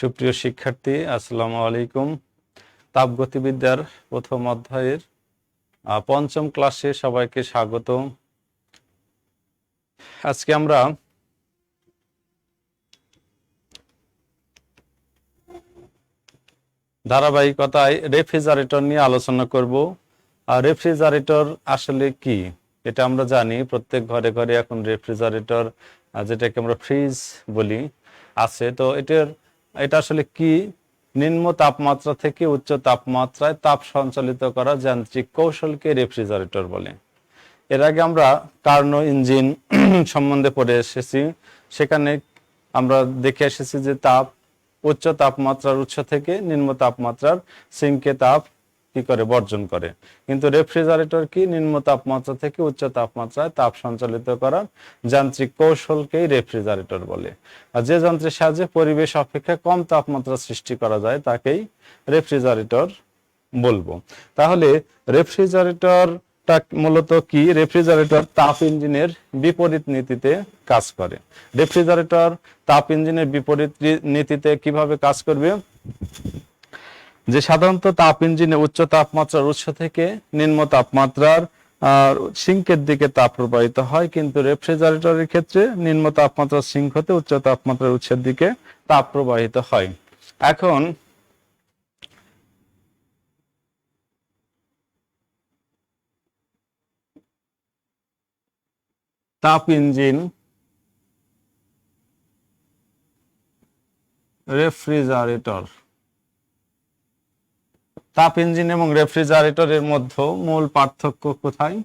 সুপ্রিয় শিক্ষার্থী, আসসালামু আলাইকুম। তাপগতিবিদ্যার প্রথম অধ্যায়ের পঞ্চম ক্লাসে সবাইকে স্বাগত। আজকে আমরা ধারাবাহিকতায় রেফ্রিজারেটর নিয়ে আলোচনা করব। আর রেফ্রিজারেটর আসলে কি এটা আমরা জানি, প্রত্যেক ঘরে ঘরে এখন রেফ্রিজারেটর, যেটাকে আমরা ফ্রিজ বলি, আছে। তো এটা আসলে কি? নিম্ন তাপমাত্রা থেকে উচ্চ তাপমাত্রায় তাপ সঞ্চালিত করা যান্ত্রিক কৌশলকে রেফ্রিজারেটর বলে। এর আগে আমরা কার্নো ইঞ্জিন সম্বন্ধে পড়ে এসেছি। সেখানে আমরা দেখে এসেছি যে উচ্চ তাপমাত্রার উৎস থেকে নিম্ন তাপমাত্রার সিঙ্কে তাপ কি করে বর্জন করে। কিন্তু রেফ্রিজারেটর কি? নিম্ন তাপমাত্রা থেকে উচ্চ তাপমাত্রায় তাপ সঞ্চালিত করার যান্ত্রিক কৌশলকেই রেফ্রিজারেটর বলে। আর যে যন্ত্রের সাহায্যে পরিবেশ অপেক্ষা কম তাপমাত্রা সৃষ্টি করা যায় তাকেই রেফ্রিজারেটর বলবো। তাহলে রেফ্রিজারেটরটা মূলত কি? রেফ্রিজারেটর তাপ ইঞ্জিনের বিপরীত নীতিতে কাজ করে। রেফ্রিজারেটর তাপ ইঞ্জিনের বিপরীত নীতিতে কিভাবে কাজ করবে? যে সাধারণত তাপ ইঞ্জিনে উচ্চ তাপমাত্রার উৎস থেকে নিম্ন তাপমাত্রার সিঙ্কের দিকে তাপ প্রবাহিত হয়, কিন্তু রেফ্রিজারেটরের ক্ষেত্রে নিম্ন তাপমাত্রার সিঙ্ক হতে উচ্চ তাপমাত্রার উৎসের দিকে তাপ প্রবাহিত হয়। এখন তাপ ইঞ্জিন, রেফ্রিজারেটর, তাপ ইঞ্জিন এবং রেফ্রিজারেটরের মধ্যে মূল পার্থক্য কোথায়?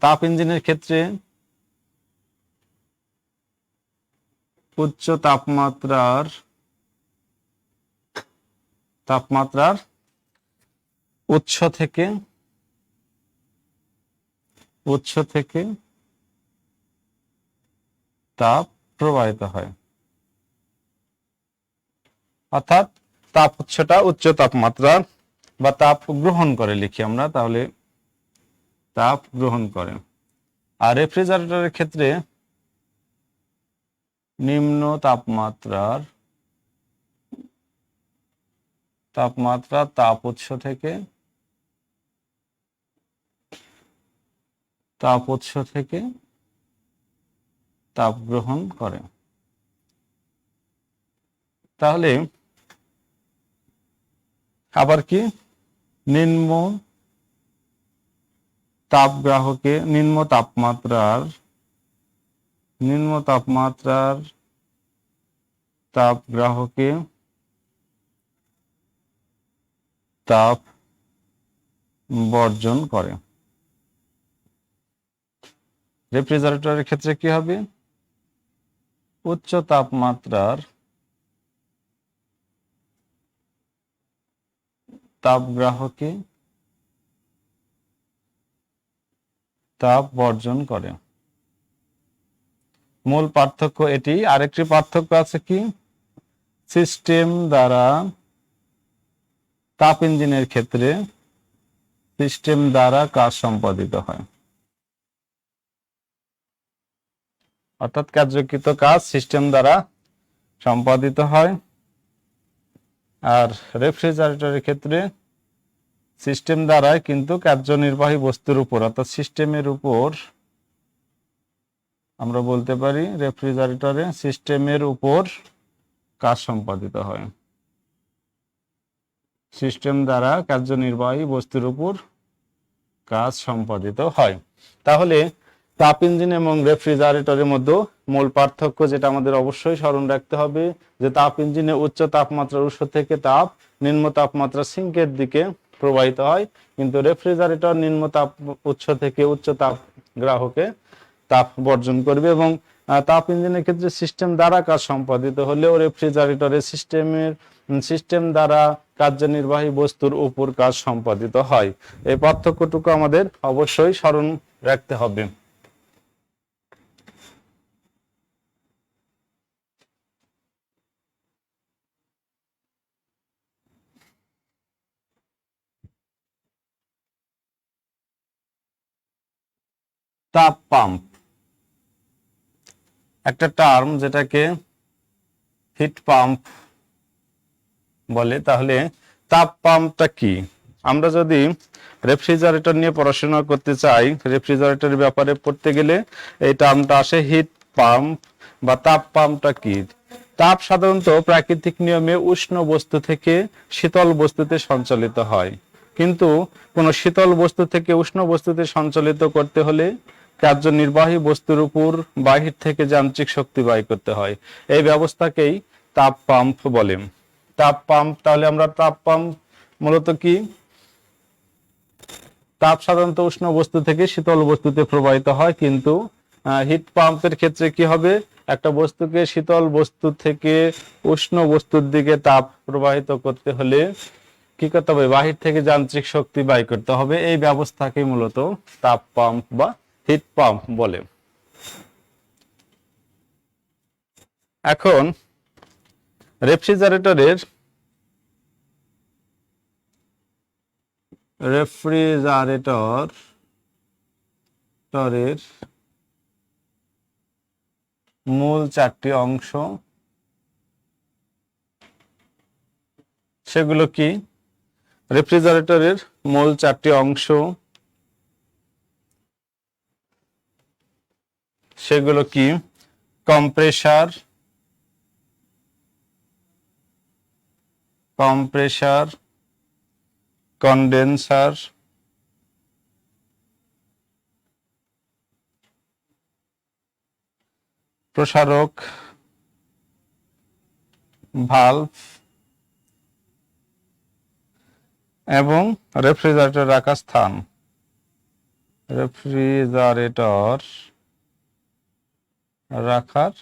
তাপ ইঞ্জিনের ক্ষেত্রে উচ্চ তাপমাত্রার উৎস থেকে তাপ প্রবাহিত হয়, অর্থাৎ তাপ উৎসটা উচ্চ তাপমাত্রা বা তাপ গ্রহণ করে, লিখি আমরা তাহলে তাপ গ্রহণ করে। আর রেফ্রিজারেটরের ক্ষেত্রে নিম্ন তাপমাত্রার তাপ উৎস থেকে তাপ গ্রহণ করে। তাহলে আবার কি? নিম্ন তাপমাত্রার তাপ গ্রাহকে তাপ বর্জন করে। রেফ্রিজারেটরের ক্ষেত্রে কি হবে? উচ্চ তাপমাত্রার তাপ গ্রাহকে তাপ বর্জন করে। মূল পার্থক্য এটি। আরেকটি পার্থক্য আছে কি? সিস্টেম দ্বারা, তাপ ইঞ্জিনের ক্ষেত্রে সিস্টেম দ্বারা কাজ সম্পাদিত হয়, অর্থাৎ কার্যকৃত কাজ সিস্টেম দ্বারা সম্পাদিত হয়। আর রেফ্রিজারেটরের ক্ষেত্রে সিস্টেম দ্বারাই, কিন্তু কার্যনির্বাহী বস্তুর উপর, অর্থাৎ সিস্টেমের উপর, আমরা বলতে পারি রেফ্রিজারেটরে সিস্টেমের উপর কাজ সম্পাদিত হয়। সিস্টেম দ্বারা কার্যনির্বাহী বস্তুর উপর কাজ সম্পাদিত হয়। তাহলে তাপ ইঞ্জিন এবং রেফ্রিজারেটরের মধ্যে মূল পার্থক্য যেটা আমাদের অবশ্যই স্মরণ রাখতে হবে, যে তাপ ইঞ্জিনে উচ্চ তাপমাত্রার উৎস থেকে তাপ নিম্ন তাপমাত্রা সিঙ্কের দিকে প্রবাহিত হয়, কিন্তু রেফ্রিজারেটর নিম্ন তাপ উৎস থেকে উচ্চ তাপ গ্রাহকে তাপ বর্জন করবে। এবং তাপ ইঞ্জিনের ক্ষেত্রে সিস্টেম দ্বারা কাজ সম্পাদিত হলেও রেফ্রিজারেটরের সিস্টেম দ্বারা কার্যনির্বাহী বস্তুর উপর কাজ সম্পাদিত হয়। এই পার্থক্যটুকু আমাদের অবশ্যই স্মরণ রাখতে হবে। তাপ পাম্প একটা টার্ম, যেটাকে হিট পাম্প বলে। তাহলে তাপ পাম্পটা কি? আমরা যদি রেফ্রিজারেটর নিয়ে পড়াশোনা করতে চাই, রেফ্রিজারেটরের ব্যাপারে পড়তে গেলে এই টার্মটা আসে, হিট পাম্প বা তাপ পাম্পটা কি? তাপ সাধারণত প্রাকৃতিক নিয়মে উষ্ণ বস্তু থেকে শীতল বস্তুতে সঞ্চালিত হয়, কিন্তু কোনো শীতল বস্তু থেকে উষ্ণ বস্তুতে সঞ্চালিত করতে হলে কার্যনির্বাহী বস্তুর উপর বাহির থেকে যান্ত্রিক শক্তি ব্যয় করতে হয়। এই ব্যবস্থাকেই তাপ পাম্প বলে। তাপ পাম্প, তাহলে আমরা তাপ পাম্প মূলত কি? তাপ সাধারণত উষ্ণ বস্তু থেকে শীতল বস্তুতে প্রবাহিত হয়, কিন্তু হিট পাম্পের ক্ষেত্রে কি হবে? একটা বস্তুকে শীতল বস্তু থেকে উষ্ণ বস্তুর দিকে তাপ প্রবাহিত করতে হলে কি করতে হবে? বাহির থেকে যান্ত্রিক শক্তি ব্যয় করতে হবে। এই ব্যবস্থাকে মূলত তাপ পাম্প বা হিট পাম্প বলে। এখন রেফ্রিজারেটরের মূল চারটি অংশ, সেগুলো কি? রেফ্রিজারেটরের মূল চারটি অংশ, সেগুলো কি? কম্প্রেসার, কন্ডেন্সার, প্রসারক, ভালভ এবং রেফ্রিজারেটর রাখার স্থান। রেফ্রিজারেটর রাখার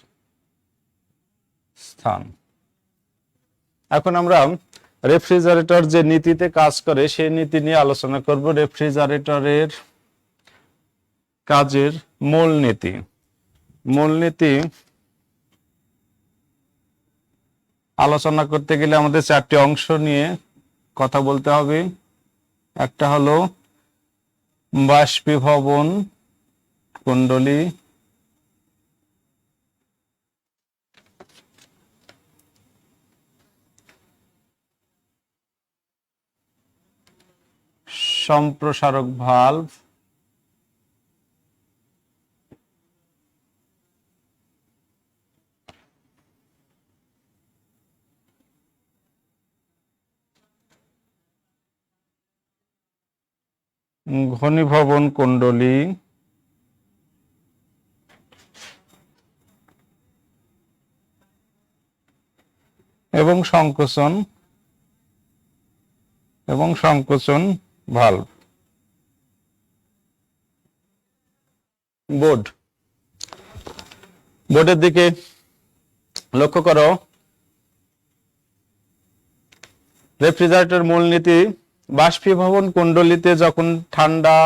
স্থান। এখন আমরা রেফ্রিজারেটর যে নীতিতে কাজ করে সেই নীতি নিয়ে আলোচনা করব। রেফ্রিজারেটরের কাজের মূলনীতি। মূলনীতি আলোচনা করতে গেলে আমাদের চারটি অংশ নিয়ে কথা বলতে হবে। একটা হলো বাষ্পীভবন কুণ্ডলী, সম্প্রসারক ভালভ, ঘনীভবন কুণ্ডলী এবং সংকোচন ভালভ। বোর্ডের দিকে লক্ষ্য করো। রেফ্রিজারেটর মূলনীতি: বাষ্পীভবন কুণ্ডলীতে যখন ঠান্ডা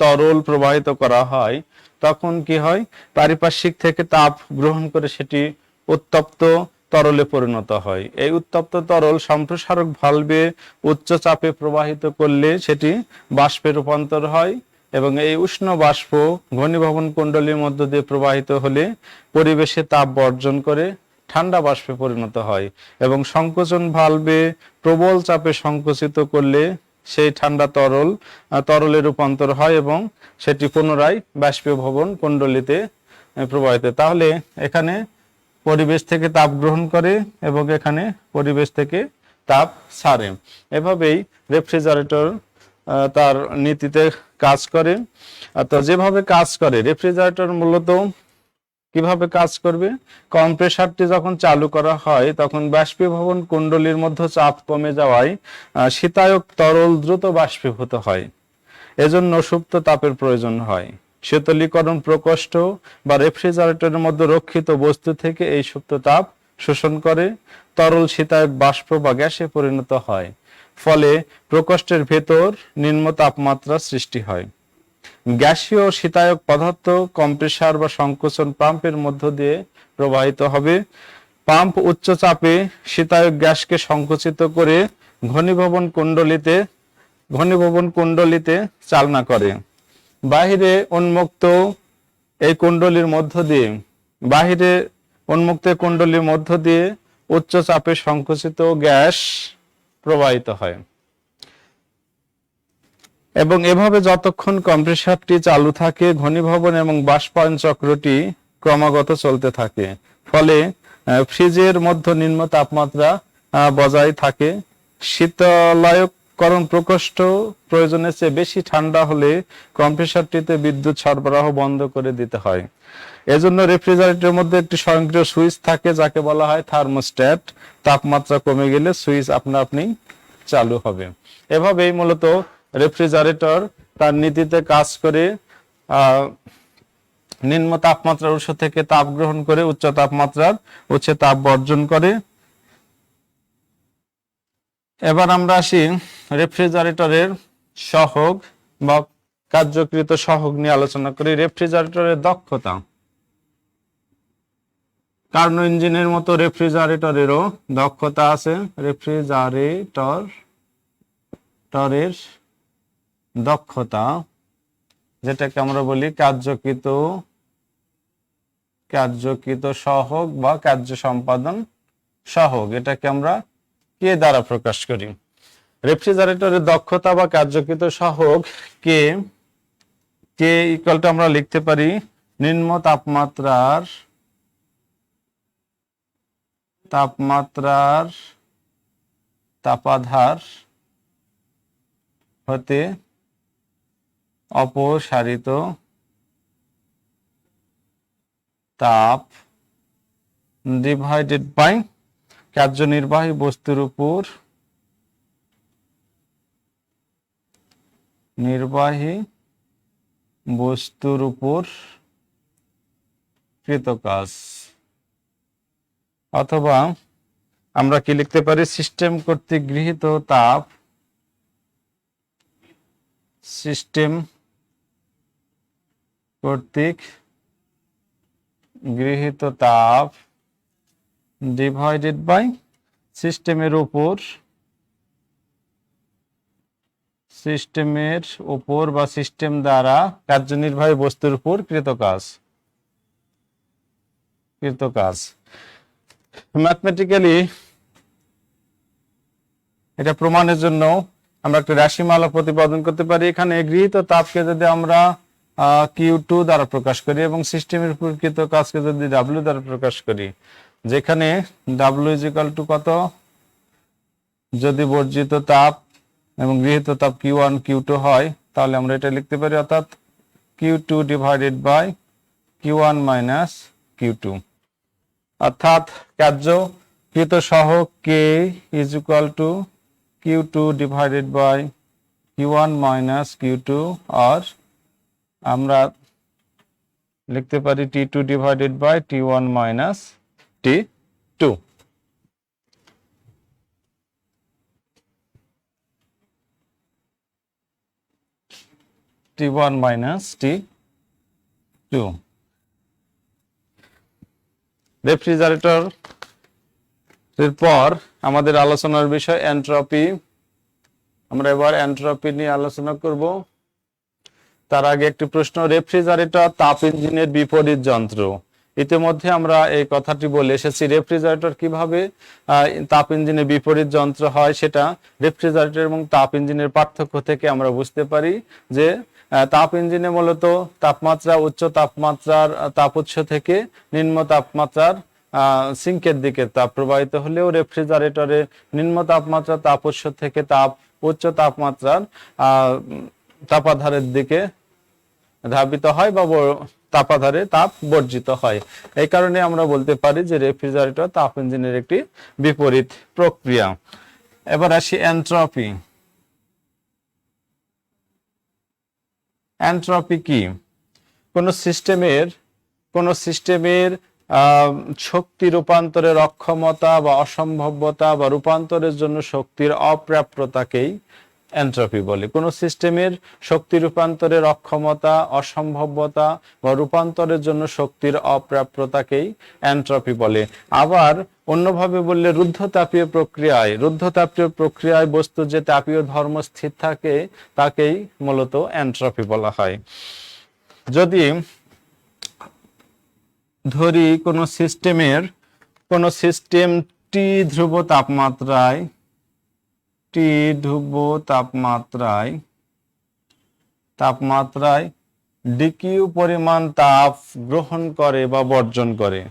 তরল প্রবাহিত করা হয় তখন কি হয়? পারিপার্শ্বিক থেকে তাপ গ্রহণ করে সেটি উত্তপ্ত তরলে পরিণত হয়। এই উত্তপ্ত তরল সম্প্রসারক ভালভে উচ্চ চাপে প্রবাহিত করলে সেটি বাষ্পে রূপান্তর হয়, এবং এই উষ্ণ বাষ্প ঘনীভবন কুণ্ডলীর মধ্য দিয়ে প্রবাহিত হলে পরিবেশে তাপ বর্জন করে ঠান্ডা বাষ্পে পরিণত হয়, এবং সংকোচন ভালভে প্রবল চাপে সংকুচিত করলে সেই ঠান্ডা তরলে রূপান্তর হয় এবং সেটি পুনরায় বাষ্পীভবন কুণ্ডলীতে প্রবাহিত। তাহলে এখানে পরিবেশ থেকে তাপ গ্রহণ করে এবং এখানে পরিবেশ থেকে তাপ ছাড়ে। এভাবেই রেফ্রিজারেটর তার নীতিতে কাজ করে। তো যেভাবে কাজ করে রেফ্রিজারেটর মূলত কিভাবে কাজ করবে? কম্প্রেসারটি যখন চালু করা হয় তখন বাষ্পীভবন কুণ্ডলীর মধ্যে চাপ কমে যাওয়ায় শীতায়ক তরল দ্রুত বাষ্পীভূত হয়, এজন্য সুপ্ত তাপের প্রয়োজন হয়। শীতলীকরণ প্রকোষ্ঠ বা রেফ্রিজারেটরের মধ্যে রক্ষিত বস্তু থেকে এই সুপ্ত তাপ শোষণ করে তরল শীতায়ক বাষ্প বা গ্যাসে পরিণত হয়, ফলে প্রকোষ্ঠের ভেতর নিম্ন তাপমাত্রা সৃষ্টি হয়। গ্যাসীয় শীতায়ক পদার্থ কম্প্রেসার বা সংকোচন পাম্পের মধ্য দিয়ে প্রবাহিত হবে। পাম্প উচ্চ চাপে শীতায়ক গ্যাসকে সংকুচিত করে ঘনীভবন কুণ্ডলীতে চালনা করে। বাহিরে উন্মুক্ত কুণ্ডলীর মধ্য দিয়ে উচ্চ চাপে সংকুচিত গ্যাস প্রবাহিত হয়। এবং এভাবে যতক্ষণ কম্প্রেসরটি চালু থাকে ঘনীভবন এবং বাষ্পায়ন চক্রটি ক্রমাগত চলতে থাকে। ফলে ফ্রিজের মধ্যে নিম্ন তাপমাত্রা বজায় থাকে। শীতলায়করণ প্রকোষ্ঠ প্রয়োজনের চেয়ে বেশি ঠান্ডা হলে কম্প্রেসরটিতে বিদ্যুৎ সরবরাহ বন্ধ করে দিতে হয়। এজন্য রেফ্রিজারেটরের মধ্যে একটি স্বয়ংক্রিয় সুইচ থাকে যাকে বলা হয় থার্মোস্ট্যাট। তাপমাত্রা কমে গেলে সুইচ আপনা আপনি চালু হবে। এভাবেই মূলত রেফ্রিজারেটর তার নীতিতে কাজ করে নিম্ন তাপমাত্রার উৎস থেকে তাপ গ্রহণ করে উচ্চ তাপমাত্রার উৎসে তাপ বর্জন করে। এবার আমরা আসি রেফ্রিজারেটরের সহগ বা কার্যকৃত সহগ নিয়ে আলোচনা করি। রেফ্রিজারেটরের দক্ষতা। কার্নো ইঞ্জিনের মতো রেফ্রিজারেটরেরও দক্ষতা আছে। রেফ্রিজারেটরের দক্ষতা, যেটাকে আমরা বলি কার্যকৃত সহগ বা কার্য সম্পাদন সহগ, এটাকে আমরা কে দ্বারা প্রকাশ করি? রেফ্রিজারেটরের দক্ষতা বা কার্যকৃত সহগ কে ইকুয়ালটা আমরা লিখতে পারি নিম্ন তাপমাত্রার তাপাধার হতে অপসারিত তাপ ডিভাইডেড বাই কার্যনির্বাহী বস্তুর উপর কৃত কাজ। অথবা আমরা কি লিখতে পারি? সিস্টেম কর্তৃক গৃহীত তাপ ডিভাইডেড বাই সিস্টেমের উপর বা সিস্টেম দ্বারা কার্যনির্বাহী বস্তুর উপর কৃত কাজ। ম্যাথমেটিক্যালি এটা প্রমাণের জন্য আমরা একটা রাশিমালা প্রতিপাদন করতে পারি। এখানে গৃহীত তাপকে যদি আমরা Q2 দ্বারা প্রকাশ করি এবং সিস্টেমের উপর কৃত কাজকে যদি W দ্বারা প্রকাশ করি, যেখানে W = কত? যদি বর্জিত তাপ এবং গৃহীত তাপ Q1 Q2 হয় তাহলে আমরা এটা লিখতে পারি, অর্থাৎ Q2 divided by Q1 minus Q2। অর্থাৎ কার্যকৃত সহগ K = Q2 divided by Q1 minus Q2, আর আমরা লিখতে পারি T2 divided by T1 minus T2। T1 minus T2। Refrigerator এর পর আমাদের আলোচনার বিষয় এন্ট্রপি। আমরা এবার এন্ট্রপি নিয়ে আলোচনা করব। তার আগে একটি প্রশ্ন, রেফ্রিজারেটর তাপ ইঞ্জিনের বিপরীত যন্ত্র। ইতিমধ্যে আমরা এই কথাটি বলে এসেছি। রেফ্রিজারেটর কিভাবে তাপ ইঞ্জিনের বিপরীত যন্ত্র হয় সেটা রেফ্রিজারেটর এবং তাপ ইঞ্জিনের পার্থক্য থেকে আমরা বুঝতে পারি যে তাপ ইঞ্জিনে মূলত তাপমাত্রা উচ্চ তাপমাত্রার তাপ উৎস থেকে নিম্ন তাপমাত্রার সিঙ্কের দিকে তাপ প্রবাহিত হলেও রেফ্রিজারেটরে নিম্ন তাপমাত্রা তাপ উৎস থেকে উচ্চ তাপমাত্রার তাপাধারের দিকে ধাবিত হয় বা তাপাধারে তাপ বর্জিত হয়। এই কারণে আমরা বলতে পারি যে রেফ্রিজারেটর তাপ ইঞ্জিনের একটি বিপরীত প্রক্রিয়া। এবার আসি এন্ট্রপি। এন্ট্রপি কি? কোন সিস্টেমের শক্তি রূপান্তরের অক্ষমতা বা অসম্ভাব্যতা বা রূপান্তরের জন্য শক্তির অপ্রাপ্যতাকেই এন্ট্রপি বলে। কোন সিস্টেমের শক্তি রূপান্তরের অক্ষমতা, অসম্ভাব্যতা বা রূপান্তরের জন্য শক্তির অপ্রাপ্যতাকেই এন্ট্রপি বলে। আবার অন্যভাবে বললে রুদ্ধতাপীয় প্রক্রিয়ায় বস্তুর যে তাপীয় ধর্ম স্থির থাকে তাকেই মূলত এন্ট্রপি বলা হয়। যদি ধরি কোন সিস্টেমটি টি ধ্রুব তাপমাত্রায় তাপমাত্রায় ডিকিউ পরিমাণ তাপ গ্রহণ করে বা বর্জন করে।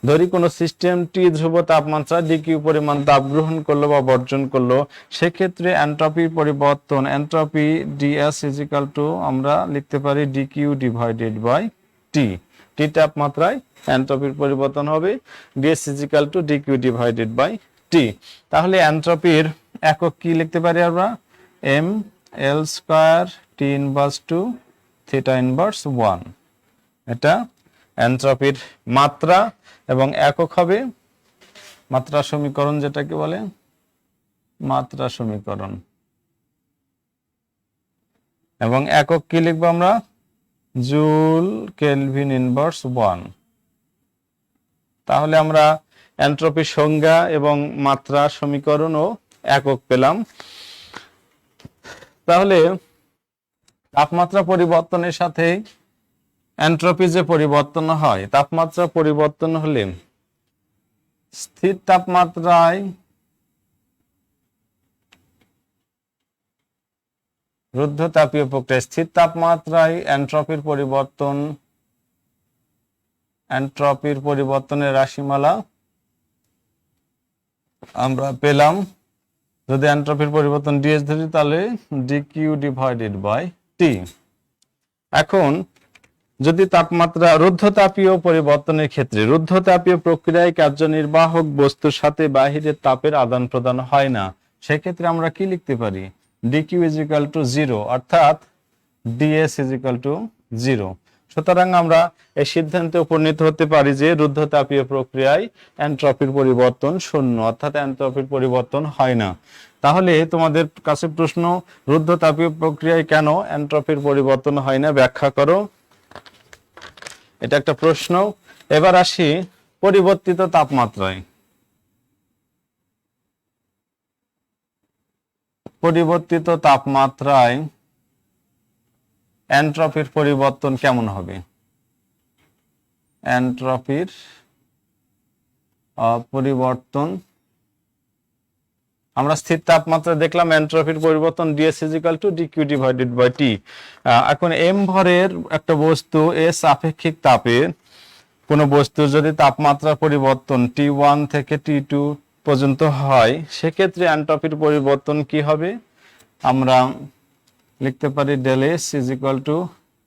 ধরি কোনো সিস্টেম টি ধ্রুব তাপমাত্রা ডিকিউ পরিমাণ তাপ গ্রহণ করলো বা বর্জন করলো, সেক্ষেত্রে এন্ট্রপির পরিবর্তন, এন্ট্রপি ডিএস ইজিক্যাল টু আমরা লিখতে পারি dq divided by t. T তাপমাত্রায় এন্ট্রপির পরিবর্তন হবে, ds equal to dq divided by t. তাহলে এন্ট্রপির একক কি লিখতে পারি আমরা? M L square T inverse two theta inverse 1। এটা এন্ট্রপির মাত্রা এবং একক হবে মাত্রা সমীকরণ, যেটাকে বলে মাত্রা সমীকরণ। এবং একক কি লিখবো আমরা? Joule kelvin inverse 1। তাহলে আমরা এন্ট্রপির সংজ্ঞা এবং মাত্রা সমীকরণ ও একক পেলাম। তাহলে তাপমাত্রা পরিবর্তনের সাথে এন্ট্রপি যে পরিবর্তন হয়, তাপমাত্রা পরিবর্তন হলে স্থির তাপমাত্রায় রুদ্ধতাপীয় প্রক্রিয়া, স্থির তাপমাত্রায় এন্ট্রপির পরিবর্তনের রাশিমালা আমরা পেলাম। যদি এন্ট্রপির পরিবর্তন ডিএস ধরি তাহলে ডিকিউ ডিভাইডেড বাই টি। এখন যদি তাপমাত্রা রুদ্ধতাপীয় পরিবর্তনের ক্ষেত্রে, রুদ্ধতাপীয় প্রক্রিয়ায় কার্যনির্বাহক বস্তুর সাথে বাহিরের তাপের আদান প্রদান হয় না, সেক্ষেত্রে আমরা কি লিখতে পারি? ডিকিউ ইজিক্যাল টু 0, অর্থাৎ ডিএস ইজিক্যাল টু 0। সুতরাং আমরা এই সিদ্ধান্তে উপনীত হতে পারি যে রুদ্ধতাপীয় প্রক্রিয়ায় এন্ট্রপির পরিবর্তন শূন্য, অর্থাৎ এন্ট্রপির পরিবর্তন হয় না। তাহলে তোমাদের কাছে প্রশ্ন, রুদ্ধতাপীয় প্রক্রিয়ায় কেন এন্ট্রপির পরিবর্তন হয় না, ব্যাখ্যা করো। এটা একটা প্রশ্ন। এবার আসি পরিবর্তিত তাপমাত্রায়। পরিবর্তিত তাপমাত্রায় এন্ট্রপির পরিবর্তন কেমন হবে? এন্ট্রপির পরিবর্তন, আমরা স্থির তাপমাত্রা দেখলাম এন্ট্রপির পরিবর্তন ds equal to dq divided by t. এখন এম ভরের একটা বস্তু এস আপেক্ষিক তাপে কোনো বস্তুর যদি তাপমাত্রা পরিবর্তন T1 থেকে T2 পর্যন্ত হয়, সেক্ষেত্রে এন্ট্রপির পরিবর্তন কি হবে? আমরা লিখতে পারি del S is equal to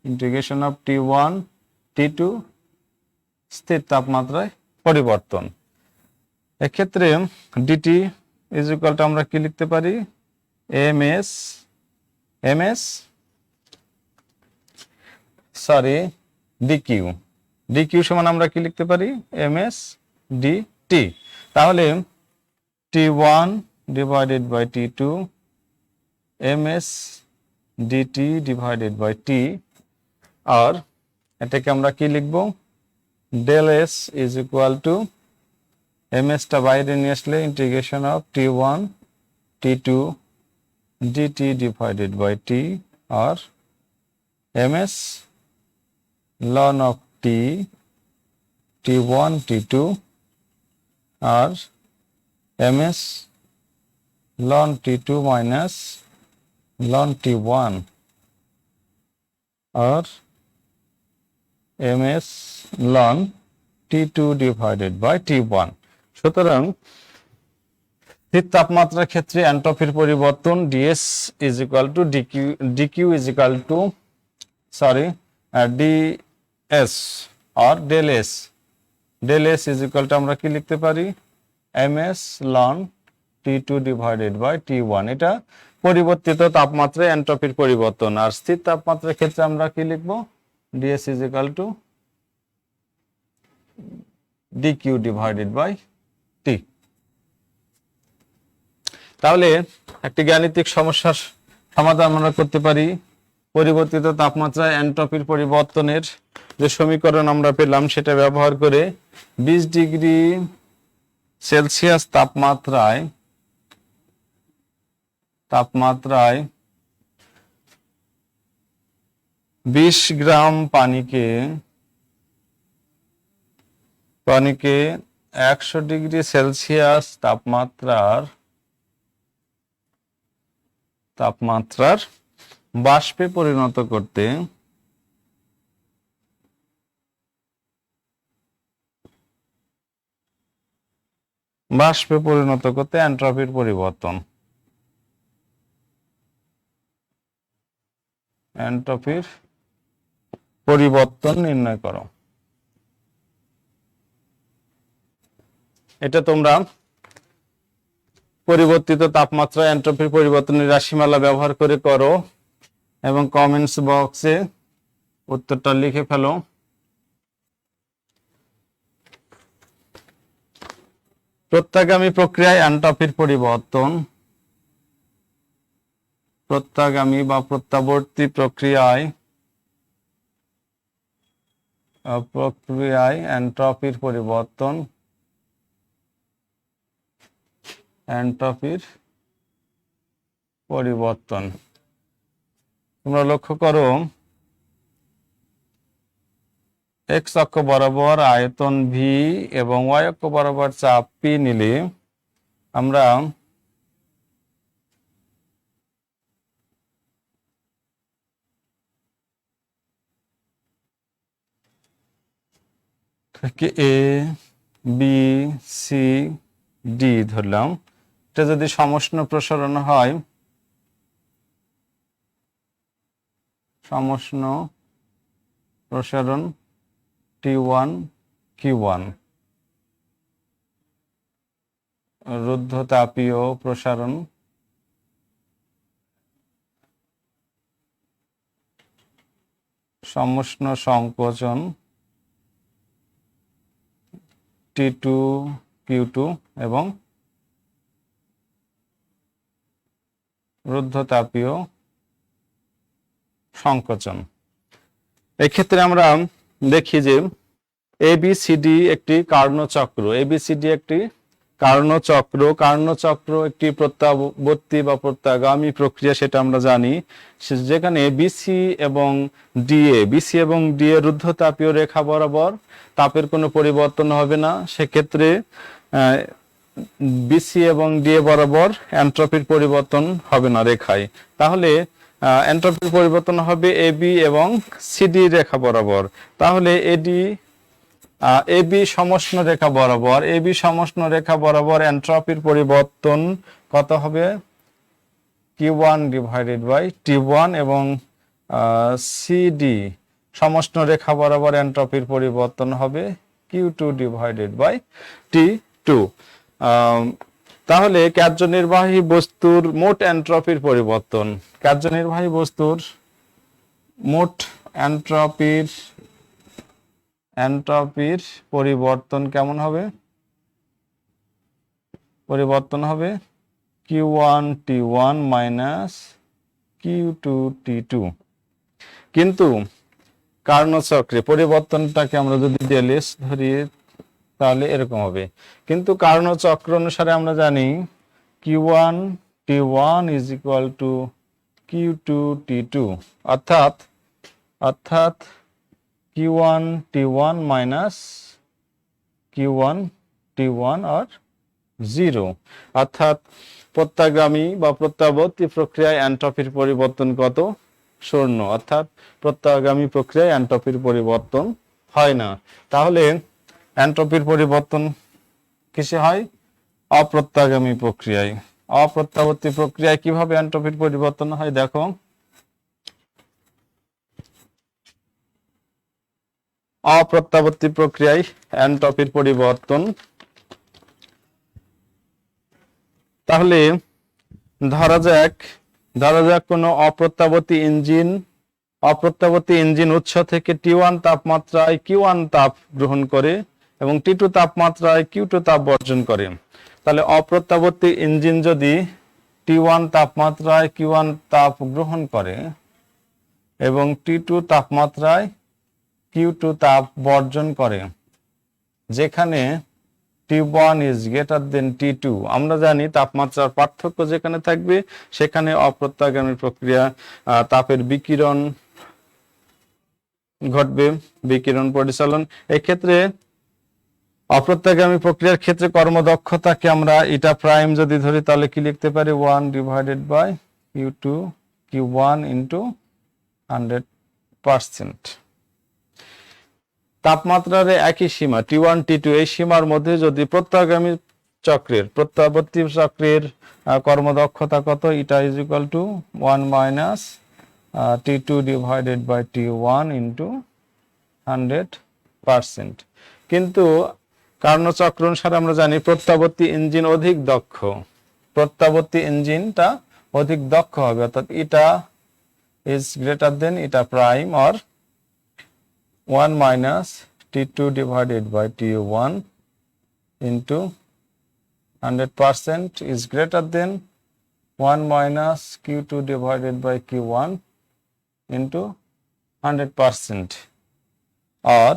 integration of T1 T2 স্থির তাপমাত্রায় পরিবর্তন। এক্ষেত্রে ডিটি ইজিক্যাল টু আমরা কি লিখতে পারি? ডিকিউ। ডিকিউ সমান আমরা কি লিখতে পারি? Ms dt. তাহলে T1 divided by T2 ms dt divided by t. আর এটাকে আমরা কি লিখবো? Del s is equal to ms টা বাইরে নিয়ে আসলে integration of T1 T2 dt divided by t, আর ms ln of t T1 T2 আর ms ln T2 minus ln T1 আর ms ln T2 divided by T1। সুতরাং স্থির তাপমাত্রার ক্ষেত্রে এন্ট্রপির পরিবর্তন ds is equal to dq is equal to ds or del s। del s is equal to আমরা কি লিখতে পারি? ms ln T2 divided by T1। এটা পরিবর্তিত তাপমাত্রায় এন্ট্রপির পরিবর্তন। আর স্থির তাপমাত্রার ক্ষেত্রে আমরা কি লিখব? ds is equal to dq divided by t। তাহলে একটি গাণিতিক সমস্যার সমাধান আমরা করতে পারি। পরিবর্তিত তাপমাত্রায় এন্ট্রপির পরিবর্তনের যে সমীকরণ আমরা পেলাম সেটা ব্যবহার করে 20 ডিগ্রি সেলসিয়াস তাপমাত্রায় 20 গ্রাম পানিকে 100 ডিগ্রি সেলসিয়াস তাপমাত্রার বাষ্পে পরিণত করতে এন্ট্রপির পরিবর্তন নির্ণয় করো। এটা তোমরা পরিবর্তিত তাপমাত্রা এন্ট্রপির পরিবর্তনের রাশিমালা ব্যবহার করে করো এবং কমেন্টস বক্সে উত্তরটা লিখে ফেলো। প্রত্যাগামী প্রক্রিয়ায় এন্ট্রপির পরিবর্তন, প্রত্যাগামী বা প্রত্যাবর্তী প্রক্রিয়ায় এন্ট্রপির পরিবর্তন তোমরা লক্ষ্য করো, এক্স অক্ষ বরাবর আয়তন ভি এবং ওয়াই অক্ষ বরাবর চাপ পি নিলে আমরা এ বি সি ডি ধরলাম। এটা যদি সমষ্ণ প্রসারণ হয়, সমষ্ণ প্রসারণ T1 Q1, রুদ্ধতাপীয় প্রসারণ সমষ্ণ সংকোচন T2 Q2 এবং রুদ্ধতাপীয় সংকোচন। এক্ষেত্রে আমরা দেখি যে ABCD একটি কার্ণচক্র, কার্ণচক্র একটি প্রত্যাবর্তী বা প্রত্যাগামী প্রক্রিয়া, সেটা আমরা জানি। যেখানে বিসি এবং ডিএ রুদ্ধতাপীয় রেখা বরাবর তাপের কোনো পরিবর্তন হবে না। সেক্ষেত্রে বিসি এবং ডিএ বরাবর এন্ট্রপির পরিবর্তন হবে না রেখায়। তাহলে এন্ট্রপির পরিবর্তন হবে এবি এবং সিডি রেখা বরাবর। তাহলে এবি সমষ্ণ রেখা বরাবর এন্ট্রপির পরিবর্তন কত হবে? Q1 ডিভাইডেড বাই T1 এবং সিডি সমষ্ণ রেখা বরাবর এন্ট্রপির পরিবর্তন হবে Q2 ডিভাইডেড বাই T2। তাহলে কার্যনির্বাহী বস্তুর মোট এন্ট্রপির পরিবর্তন, কার্যনির্বাহী বস্তুর মোট এন্ট্রপির পরিবর্তন কেমন হবে? পরিবর্তন হবে Q1 T1 minus Q2 T2। কিন্তু কার্ণচক্রে পরিবর্তনটাকে আমরা যদি ডেলেস ধরি তাহলে এরকম হবে। কিন্তু কার্ণচক্র অনুসারে আমরা জানি Q1 T1 is equal two Q2 T2, অর্থাৎ Q1 T1 minus Q1 T1 আর 0। অর্থাৎ প্রত্যাগামী বা প্রত্যাবর্তী প্রক্রিয়ায় এন্ট্রপির পরিবর্তন কত? 0। অর্থাৎ প্রত্যাগামী প্রক্রিয়ায় এন্ট্রপির পরিবর্তন হয় না। তাহলে এন্ট্রপির পরিবর্তন কিসে হয়? অপ্রত্যাগামী প্রক্রিয়ায়। অপ্রত্যাবর্তী প্রক্রিয়ায় কিভাবে এন্ট্রপির পরিবর্তন হয় দেখো। অপ্রত্যাবর্তী প্রক্রিয়ায় এন্ট্রপির পরিবর্তন, তাহলে ধরা যাক কোনো অপ্রত্যাবর্তী ইঞ্জিন উৎস থেকে T1 তাপমাত্রায় Q1 তাপ গ্রহণ করে এবং T2 তাপমাত্রায় Q2 তাপ বর্জন করে। তাহলে অপ্রত্যাবর্তী ইঞ্জিন যদি T1 তাপমাত্রায় Q1 তাপ গ্রহণ করে এবং T2 তাপমাত্রায় Q2 তাপ বর্জন করে, যেখানে T1 is greater than T2, আমরা জানি তাপমাত্রার পার্থক্য যেখানে থাকবে সেখানে অপ্রত্যাগামী প্রক্রিয়া তাপের বিকিরণ ঘটবে, বিকিরণ পরিচালন। এক্ষেত্রে অপ্রত্যাগামী প্রক্রিয়ার ক্ষেত্রে কর্মদক্ষতাকে আমরা ইটা প্রাইম যদি ধরি তাহলে কি লিখতে পারি 1 divided by Q2 Q1 into 100%। তাপমাত্রার একই সীমা T1 T2 এই সীমার মধ্যে যদি প্রত্যাবর্তী চক্রের কর্মদক্ষতা কত, eta is equal to 1 minus T2 divided by T1 into 100%। কিন্তু কার্নো চক্র অনুসারে আমরা জানি প্রত্যাবর্তী ইঞ্জিন অধিক দক্ষ, প্রত্যাবর্তী ইঞ্জিনটা অধিক দক্ষ হবে, অর্থাৎ ইটা is greater than eta prime or 1 minus T2 divided by T1 into 100% is greater than 1 minus Q2 divided by Q1 into 100%, or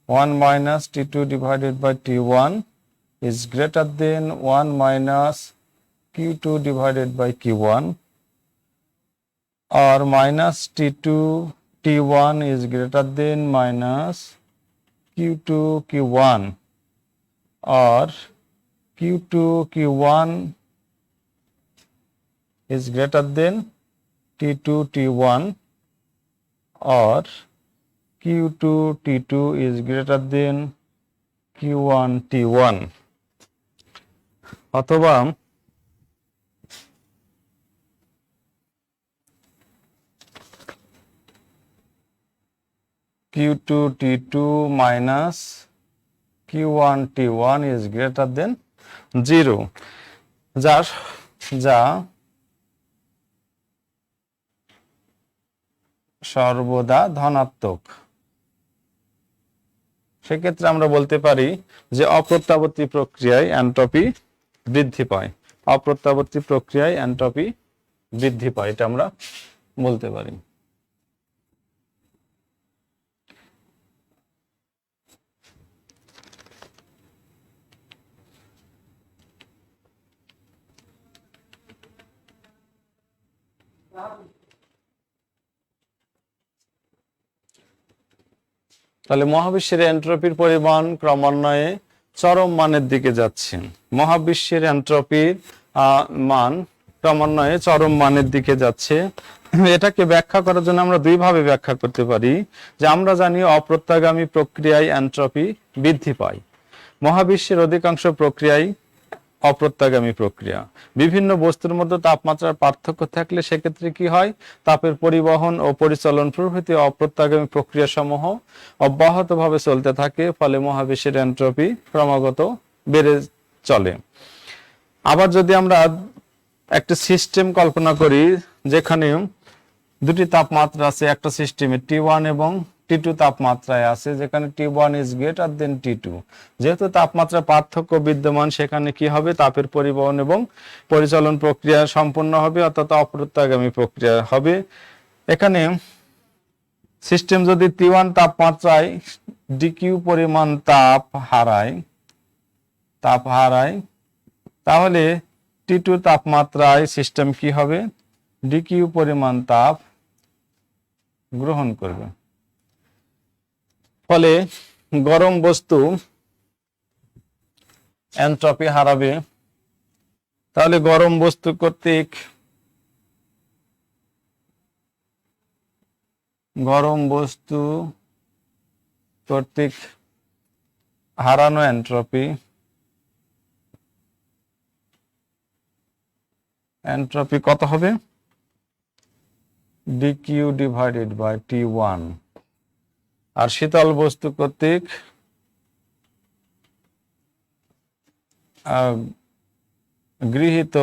1 minus T2 divided by T1 is greater than 1 minus Q2 divided by Q1, or minus T1 is greater than minus Q2 Q1, or Q2 Q1 is greater than T2 T1, or Q2 T2 is greater than Q1 T1, অথবা Q2 T2 minus Q1 T1 is greater than 0, যা সর্বদা ধনাত্মক। সেক্ষেত্রে আমরা বলতে পারি যে অপ্রত্যাবর্তী প্রক্রিয়ায় এনট্রপি বৃদ্ধি পায়, অপ্রত্যাবর্তী প্রক্রিয়ায় এনট্রপি বৃদ্ধি পায়, এটা আমরা বলতে পারি। তাহলে মহাবিশ্বের এন্ট্রপির পরিমাণ ক্রমান্বয়ে চরম মানের দিকে যাচ্ছে। মহাবিশ্বের এন্ট্রপির মান ক্রমান্বয়ে চরম মানের দিকে যাচ্ছে। এটাকে ব্যাখ্যা করার জন্য আমরা দুইভাবে ব্যাখ্যা করতে পারি, যে আমরা জানি অপ্রত্যাগামী প্রক্রিয়ায় এন্ট্রপি বৃদ্ধি পায়। মহাবিশ্বের অধিকাংশ প্রক্রিয়ায় অপ্রত্যাগামী প্রক্রিয়া। বিভিন্ন বস্তুর মধ্যে তাপমাত্রার পার্থক্য থাকলে সেক্ষেত্রে কি হয়, তাপের পরিবহন ও পরিচালন প্রভৃতি অপ্রত্যাগামী প্রক্রিয়া সমূহ অব্যাহতভাবে চলতে থাকে, ফলে মহাবিশ্বের এন্ট্রপি ক্রমাগত বেড়ে চলে। আবার যদি আমরা একটা সিস্টেম কল্পনা করি যেখানে দুটি তাপমাত্রা আছে, একটা সিস্টেমে T1 এবং T2 তাপমাত্রায় আছে, যেখানে T1 is greater than T2, যেহেতু তাপমাত্রা পার্থক্য বিদ্যমান সেখানে কি হবে, তাপের পরিবহন এবং পরিচালন প্রক্রিয়া সম্পন্ন হবে, অর্থাৎ অপ্রত্যাগামী প্রক্রিয়া হবে। এখানে সিস্টেম যদি T1 তাপমাত্রায় dQ পরিমাণ তাপ হারায়, তাহলে T2 তাপমাত্রায় সিস্টেম কি হবে, dQ পরিমাণ তাপ গ্রহণ করবে, ফলে গরম বস্তু এনট্রপি হারাবে। তাহলে গরম বস্তু কর্তৃক হারানো এনট্রপি কত হবে, dQ ডিভাইডেড বাই T1। আর শীতল বস্তু কর্তৃক গৃহীত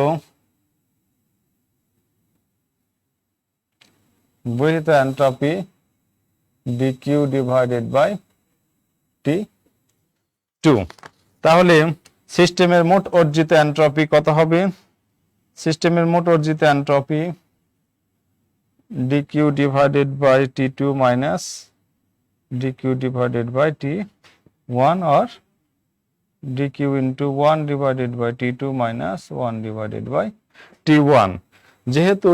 entropy dQ divided by T2। তাহলে সিস্টেমের মোট অর্জিত এনট্রপি কত হবে, সিস্টেমের মোট অর্জিত entropy dQ divided by T2 minus dQ divided by T1, or dQ into 1 divided by T2 minus 1 divided by T1। যেহেতু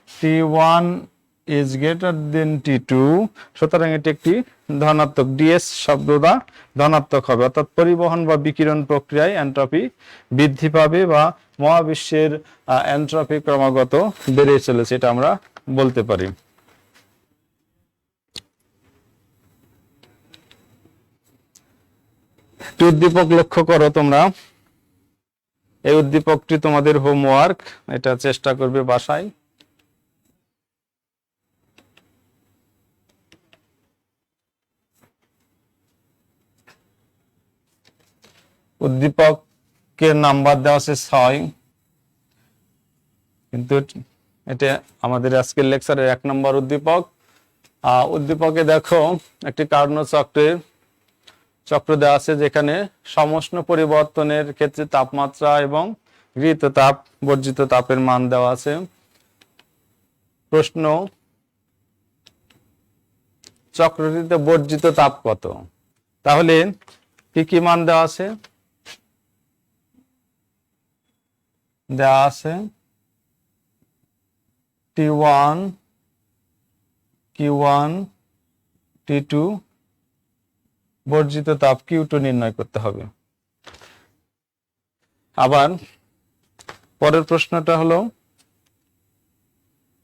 T1 is greater than T2, সুতরাং এটি একটি ধনাত্মক, ডিএস শব্দটা ধনাত্মক হবে, অর্থাৎ পরিবহন বা বিকিরণ প্রক্রিয়ায় এন্ট্রপি বৃদ্ধি পাবে বা মহাবিশ্বের এন্ট্রপি ক্রমাগত বেড়ে চলেছে, এটা আমরা বলতে পারি। একটি উদ্দীপক লক্ষ্য করো তোমরা, এই উদ্দীপকটি তোমাদের হোমওয়ার্ক, এটা চেষ্টা করবে বাসায়। উদ্দীপকের নাম্বার দেওয়া আছে 6, কিন্তু এটা আমাদের আজকের লেকচারের 1 নম্বর উদ্দীপক। উদ্দীপকে দেখো একটি কার্নো চক্র দেওয়া আছে, যেখানে সমষ্ণ পরিবর্তনের ক্ষেত্রে তাপমাত্রা এবং গৃহীত তাপ বর্জিত তাপের মান দেওয়া আছে। প্রশ্ন, চক্রটিতে বর্জিত তাপ কত? তাহলে কি কি মান দেওয়া আছে? দেওয়া আছে T1, Q1, T2, বর্জিত তাপ Q2 নির্ণয় করতে হবে। আবার পরের প্রশ্নটা হলো,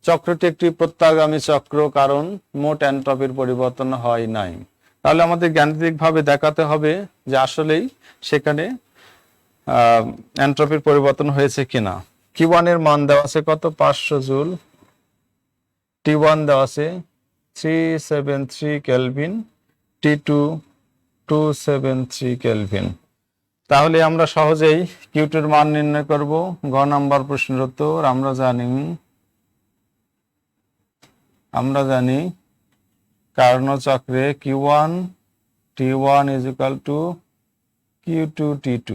চক্রটি একটি প্রত্যাগামী চক্র কারণ মোট এন্ট্রপির পরিবর্তন হয় নাই। তাহলে আমাদের গাণিতিকভাবে দেখাতে হবে যে আসলেই সেখানে এন্ট্রপির পরিবর্তন হয়েছে কিনা। Q1 এর মান দেওয়া আছে কত? 500 জুল। T1 দেওয়া আছে 373 কেলভিন, T2 273 কেলভিন। তাহলে আমরা সহজেই Q2 এর মান নির্ণয় করব। গ নাম্বার প্রশ্নের উত্তর আমরা জানি কার্নো চক্রে Q1 T1 is equal to Q2 T2।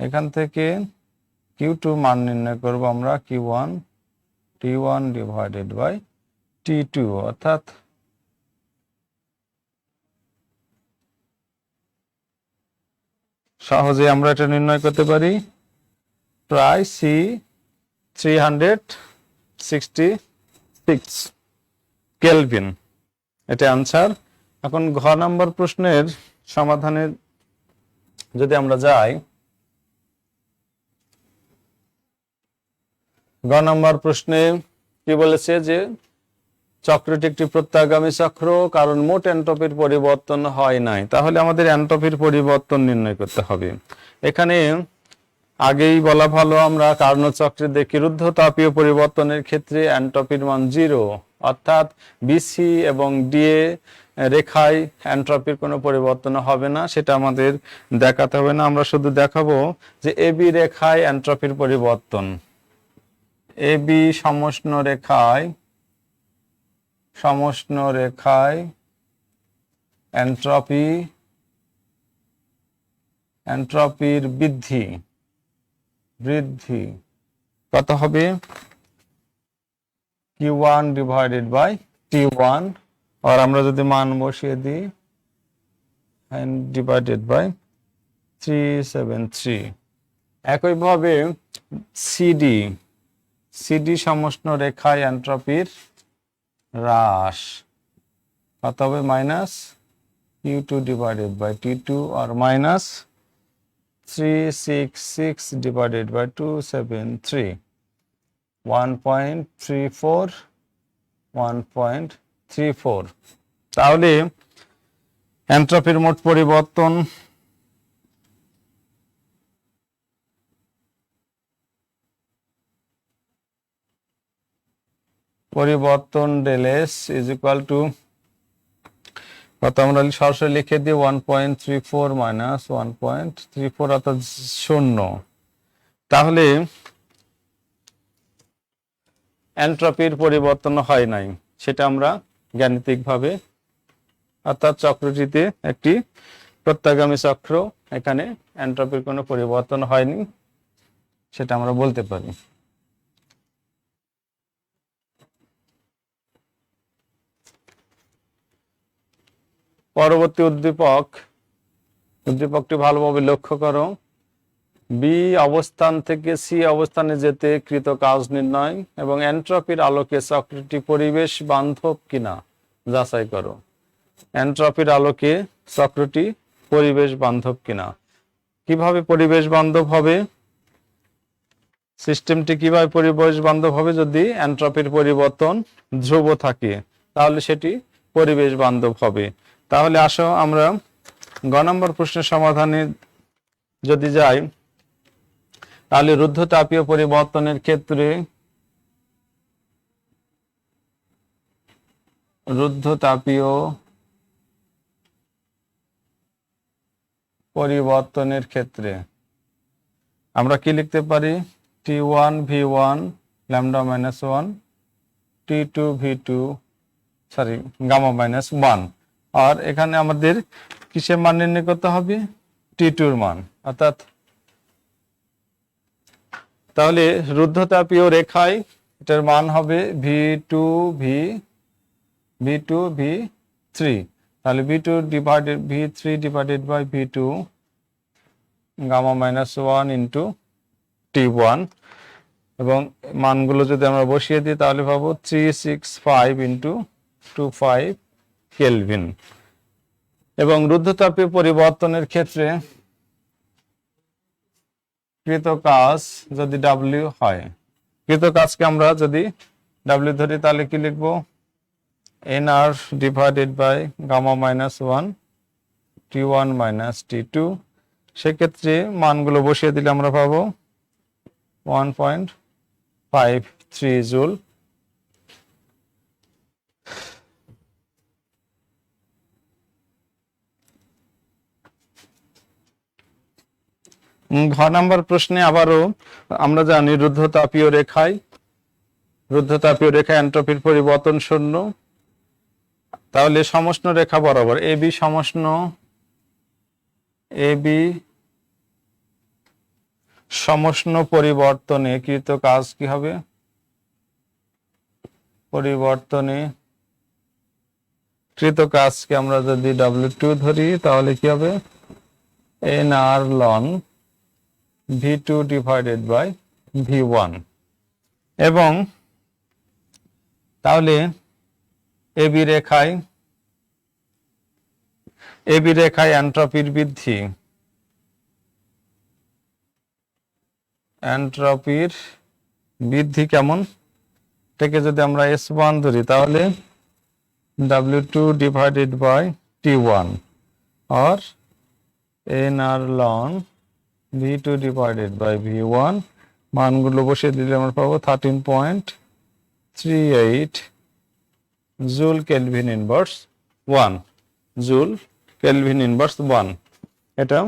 এখান থেকে Q2 মান নির্ণয় করব আমরা Q1 T1 divided by T2, অর্থাৎ সহজে আমরা এটা নির্ণয় করতে পারি প্রায় C366 কেলভিন, এটা আনসার। এখন ঘ নাম্বার প্রশ্নের সমাধানে যদি আমরা যাই, গ নাম্বার প্রশ্নে কি বলেছে যে চক্রটি একটি প্রত্যাগামী চক্র কারণ মোট এন্ট্রপির পরিবর্তন হয় নাই। তাহলে আমাদের এন্ট্রপির পরিবর্তন নির্ণয় করতে হবে। এখানে আগেই বলা ভালো, আমরা কার্নো চক্রে দেখি রুদ্ধতাপীয় পরিবর্তনের ক্ষেত্রে এন্ট্রপির মান 0, অর্থাৎ বিসি এবং ডিএ রেখায় এন্ট্রপির কোনো পরিবর্তন হবে না, সেটা আমাদের দেখাতে হবে না। আমরা শুধু দেখাবো যে এবি রেখায় এন্ট্রপির পরিবর্তন, এবি সমষ্ণ রেখায় এন্ট্রপির বৃদ্ধি কত হবে? Q1 divided by T1, আর আমরা যদি মান বসিয়ে দিই and divided by 373। একইভাবে সিডি সমষ্ণ রেখায় এন্ট্রপির হ্রাস কত হবে? Minus Q2 divided by T2, আর মাইনাস 366 divided by 273, 1.34। তাহলে এন্ট্রপির মোট পরিবর্তন del S is equal to কত? আমরা সরাসরি লিখে দিই 1.34 মাইনাস 1.34, অর্থাৎ 0। তাহলে এন্ট্রপির পরিবর্তন হয় নাই, সেটা আমরা গাণিতিকভাবে, অর্থাৎ চক্রটিতে একটি প্রত্যাগামী চক্র, এখানে এন্ট্রপির কোনো পরিবর্তন হয়নি, সেটা আমরা বলতে পারি। পরবর্তী উদ্দীপকটি ভালোভাবে লক্ষ্য করো। বি অবস্থান থেকে সি অবস্থানে যেতে কৃত কাজ নির্ণয় এবং এন্ট্রপির আলোকে চক্রটি পরিবেশ বান্ধব কিনা যাচাই করো। এন্ট্রপির আলোকে চক্রটি পরিবেশ বান্ধব কিনা। কিভাবে পরিবেশ বান্ধব হবে, সিস্টেমটি কিভাবে পরিবেশ বান্ধব হবে? যদি এন্ট্রপির পরিবর্তন ধ্রুব থাকে তাহলে সেটি পরিবেশ বান্ধব হবে। তাহলে আসো আমরা গ নম্বর প্রশ্নের সমাধানে যদি যাই, তাহলে রুদ্ধতাপীয় পরিবর্তনের ক্ষেত্রে রুদ্ধতাপীয় পরিবর্তনের ক্ষেত্রে আমরা কি লিখতে পারি? T1 V1 lambda minus 1 T2 V2 sorry gamma minus 1। আর এখানে আমাদের কিসের মান নির্ণয় করতে হবে? T2 এর মান। অর্থাৎ তাহলে রুদ্ধতাপীয় রেখায় এটার মান হবে V2 V3। তাহলে V3 divided by V2 gamma minus 1 into T1 এবং মানগুলো যদি আমরা বসিয়ে দিই তাহলে পাবো 365 ইন্টু 25 কেলভিন। এবং রুদ্ধতাপীয় পরিবর্তনের ক্ষেত্রে কৃত কাজ যদি W হয়, কৃত কাজকে আমরা যদি W ধরি তাহলে কি লিখবো? NR divided by gamma minus 1 T1 minus T2। সেক্ষেত্রে মানগুলো বসিয়ে দিলে আমরা পাবো 1.53 জুল। ঘ নাম্বার প্রশ্নে আবারও আমরা জানি রুদ্ধতাপীয় রেখায় এন্ট্রপির পরিবর্তন শূন্য। তাহলে সমষ্ণ রেখা বরাবর AB সমষ্ণ পরিবর্তনে কৃত কাজ কি হবে? পরিবর্তনে কৃত কাজকে আমরা যদি W2 ধরি তাহলে কি হবে? NR ln V2 divided by V1। এবং তাহলে এবি রেখায় এন্ট্রপির বৃদ্ধি কেমন থেকে যদি আমরা S1 ধরি তাহলে W2 divided by T1 or NR ln V2 divided by V1। মানগুলো বসিয়ে দিলে আমরা পাবো 13.38 joule kelvin inverse 1 joule kelvin inverse 1। এটা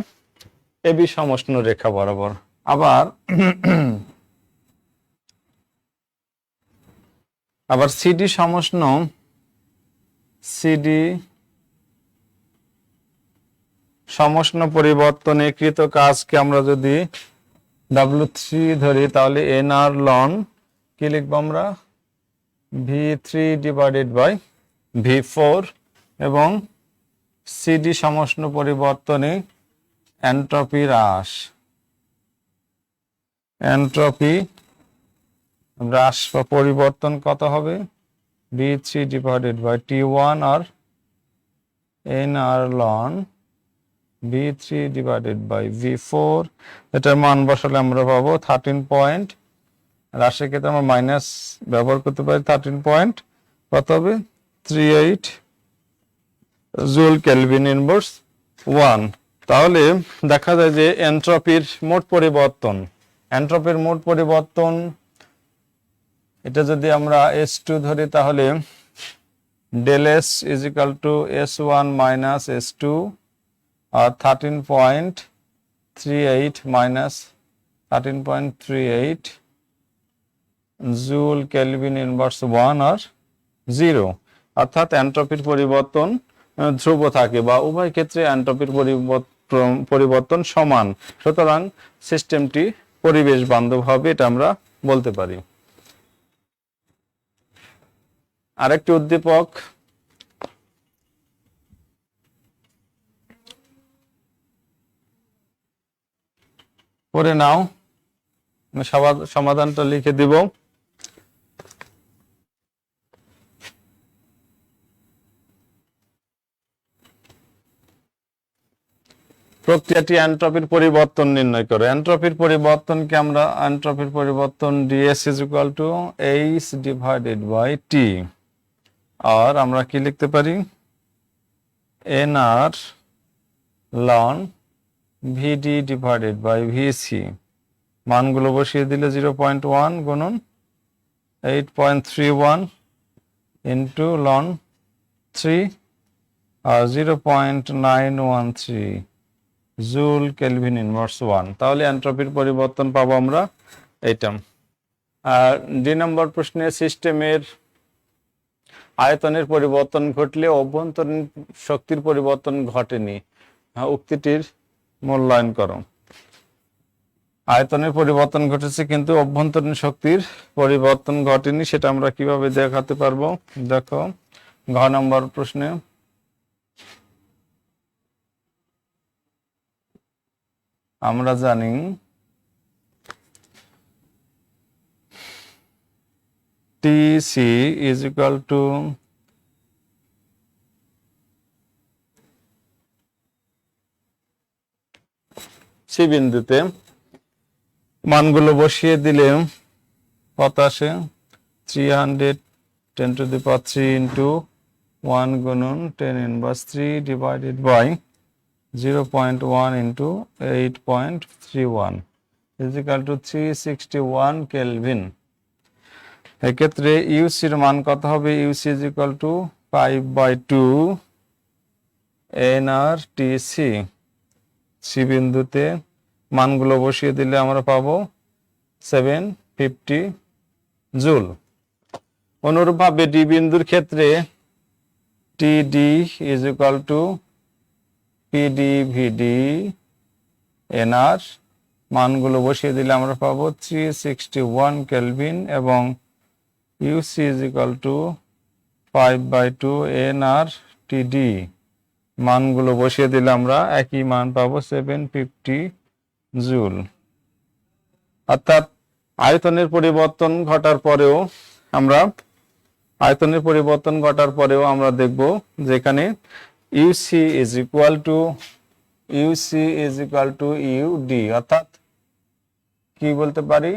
এবি সমষ্ণ রেখা বরাবর। আবার সিডি সমষ্ণ পরিবর্তনে কৃত কাজকে আমরা যদি W3 ধরি তাহলে NR ln কি লিখবো আমরা? V3 divided by V4। এবং সিডি সমষ্ণ পরিবর্তনে এন্ট্রপি হ্রাস বা পরিবর্তন কত হবে? V3 divided by T1 R NR ln V3 divided by V4। এটার মান বসালে আমরা পাবো 13 হ্রাসের ক্ষেত্রে আমরা মাইনাস ব্যবহার করতে পারি 13 কত হবে? 38 জুল কেলভিন ইনভার্স 1। তাহলে দেখা যায় যে এন্ট্রপির মোট পরিবর্তন এটা যদি আমরা S2 ধরি তাহলে del S is equal to S1 minus S2 আর 13.38 minus 13.38 জুল কেলভিন ইনভার্স 1 আর 0। অর্থাৎ এন্ট্রপির পরিবর্তন ধ্রুব থাকে বা উভয় ক্ষেত্রে এন্ট্রপির পরিবর্তন সমান। সুতরাং সিস্টেমটি পরিবেশ বান্ধব হবে, এটা আমরা বলতে পারি। আরেকটি উদ্দীপক পড়ে নাও, আমি সমাধানটা লিখে দিব। প্রক্রিয়াটি এন্ট্রপির পরিবর্তন নির্ণয় করে। এন্ট্রপির পরিবর্তনকে আমরা এন্ট্রপির পরিবর্তন ds is equal to h divided by t, আর আমরা কি লিখতে পারি, nr ln vd divided by vc। মানগুলো বসিয়ে দিলে 0.1 গুণন 8.31 ইন্টু ln 3 আর 0.913 জুল কেলভিন ইনভার্স 1। তাহলে এন্ট্রপির পরিবর্তন পাবো আমরা এইটা। আর 2 নম্বর প্রশ্নে সিস্টেমের আয়তনের পরিবর্তন ঘটলে অভ্যন্তরীণ শক্তির পরিবর্তন ঘটেনি, উক্তিটির মূল্যায়ন করো। আয়তনের পরিবর্তন ঘটেছে কিন্তু অভ্যন্তরীণ শক্তির পরিবর্তন ঘটেনি, সেটা আমরা কিভাবে দেখাতে পারবো? দেখো ঘ নম্বর প্রশ্নে আমরা জানি TC is equal to C বিন্দুতে মানগুলো বসিয়ে দিলে কত আসে? 310 to the power 3 into 1 গুণন 10 inverse 3 divided by 0.1 into 8.31 is equal to 361 Kelvin। এক্ষেত্রে ইউসির মান কত হবে? UC is equal to 5/2 nRTC। C বিন্দুতে মানগুলো বসিয়ে দিলে আমরা পাবো 750 জুল। অনুরূপভাবে ডি বিন্দুর ক্ষেত্রে TD is equal to PDVD nR, মানগুলো বসিয়ে দিলে আমরা পাবো 361 কেলভিন এবং UC is equal to 5/2 nRTD, মানগুলো বসিয়ে দিলে আমরা একই মান পাবো 750 জুল। অর্থাৎ আয়তনের পরিবর্তন ঘটার পরেও আমরা দেখব যেখানে UC is equal to UD, অর্থাৎ কি বলতে পারি,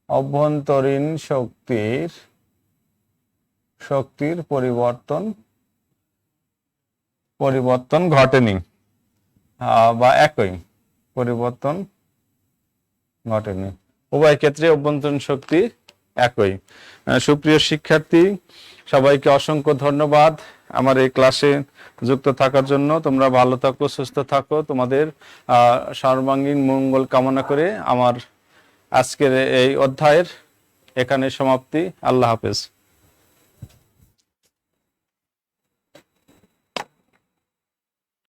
অভ্যন্তরীণ শক্তির পরিবর্তন ঘটেনি বা একই পরিবর্তন ঘটেনি, উভয় ক্ষেত্রে অভ্যন্তরীণ শক্তি একই। সুপ্রিয় শিক্ষার্থী, সবাইকে অসংখ্য ধন্যবাদ আমার এই ক্লাসে যুক্ত থাকার জন্য। তোমরা ভালো থাকো, সুস্থ থাকো, তোমাদের সর্বাঙ্গীন মঙ্গল কামনা করে আমার আজকের এই অধ্যায়ের এখানে সমাপ্তি। আল্লাহ হাফেজ।